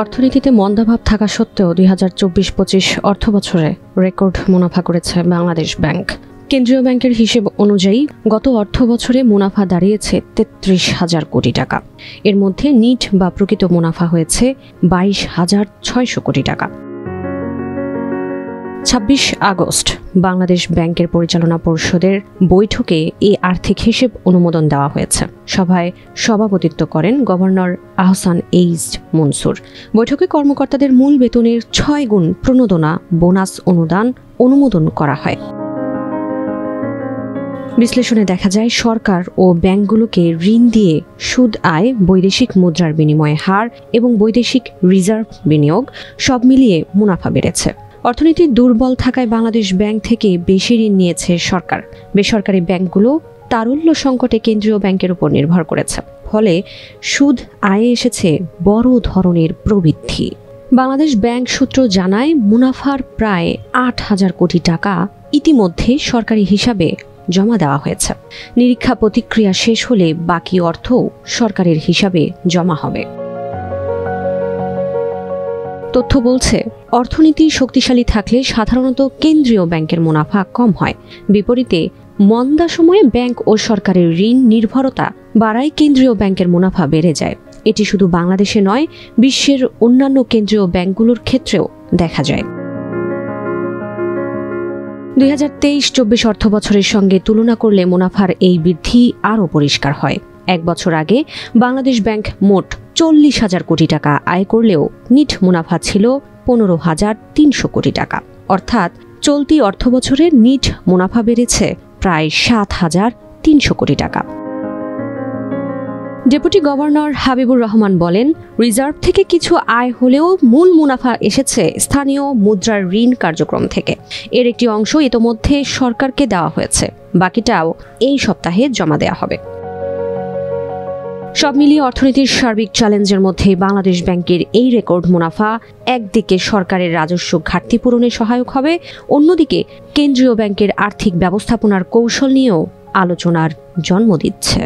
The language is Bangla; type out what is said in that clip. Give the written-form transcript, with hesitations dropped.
অর্থনীতিতে মন্দাভাব থাকা সত্ত্বেও 2024-25 অর্থবছরে রেকর্ড মুনাফা করেছে বাংলাদেশ ব্যাংক। কেন্দ্রীয় ব্যাংকের হিসেব অনুযায়ী গত অর্থবছরে মুনাফা দাঁড়িয়েছে 33,000 কোটি টাকা। এর মধ্যে নিট বা প্রকৃত মুনাফা হয়েছে 22,600 কোটি টাকা। 26 আগস্ট বাংলাদেশ ব্যাংকের পরিচালনা পর্ষদের বৈঠকে এই আর্থিক হিসেব অনুমোদন দেওয়া হয়েছে। সভায় সভাপতিত্ব করেন গভর্নর আহসান এইচ মনসুর। বৈঠকে কর্মকর্তাদের মূল বেতনের 6 গুণ প্রণোদনা বোনাস অনুমোদন করা হয়। বিশ্লেষণে দেখা যায়, সরকার ও ব্যাংকগুলোকে ঋণ দিয়ে সুদ আয়, বৈদেশিক মুদ্রার বিনিময় হার এবং বৈদেশিক রিজার্ভ বিনিয়োগ সব মিলিয়ে মুনাফা বেড়েছে। অর্থনীতি দুর্বল থাকায় বাংলাদেশ ব্যাংক থেকে বেশি ঋণ নিয়েছে সরকার। বেসরকারি ব্যাংকগুলো তারল্য সংকটে কেন্দ্রীয় ব্যাংকের উপর নির্ভর করেছে। ফলে সুদ আয়ে এসেছে বড় ধরনের প্রবৃদ্ধি। বাংলাদেশ ব্যাংক সূত্র জানায়, মুনাফার প্রায় 8,000 কোটি টাকা ইতিমধ্যে সরকারি হিসাবে জমা দেওয়া হয়েছে। নিরীক্ষা প্রতিক্রিয়া শেষ হলে বাকি অর্থও সরকারের হিসাবে জমা হবে। তথ্য বলছে, অর্থনীতি শক্তিশালী থাকলে সাধারণত কেন্দ্রীয় ব্যাংকের মুনাফা কম হয়। বিপরীতে মন্দা সময়ে ব্যাংক ও সরকারের ঋণ নির্ভরতা বাড়ায় কেন্দ্রীয় ব্যাংকের মুনাফা বেড়ে যায়। এটি শুধু বাংলাদেশে নয়, বিশ্বের অন্যান্য কেন্দ্রীয় ব্যাংকগুলোর ক্ষেত্রেও দেখা যায়। 2023-24 অর্থবছরের সঙ্গে তুলনা করলে মুনাফার এই বৃদ্ধি আরও পরিষ্কার হয়। 1 বছর আগে বাংলাদেশ ব্যাংক মোট 40,000 কোটি টাকা আয় করলেও নিট মুনাফা ছিল 15,300 কোটি টাকা। অর্থাৎ চলতি অর্থবছরে নিট মুনাফা বেড়েছে প্রায় 7,300 কোটি টাকা। ডেপুটি গভর্নর হাবিবুর রহমান বলেন, রিজার্ভ থেকে কিছু আয় হলেও মূল মুনাফা এসেছে স্থানীয় মুদ্রার ঋণ কার্যক্রম থেকে। এর একটি অংশ ইতোমধ্যে সরকারকে দেওয়া হয়েছে, বাকিটাও এই সপ্তাহে জমা দেওয়া হবে। সব মিলিয়ে অর্থনীতির সার্বিক চ্যালেঞ্জের মধ্যে বাংলাদেশ ব্যাংকের এই রেকর্ড মুনাফা একদিকে সরকারের রাজস্ব ঘাটতি পূরণে সহায়ক হবে, অন্যদিকে কেন্দ্রীয় ব্যাংকের আর্থিক ব্যবস্থাপনার কৌশল নিয়েও আলোচনার জন্ম দিচ্ছে।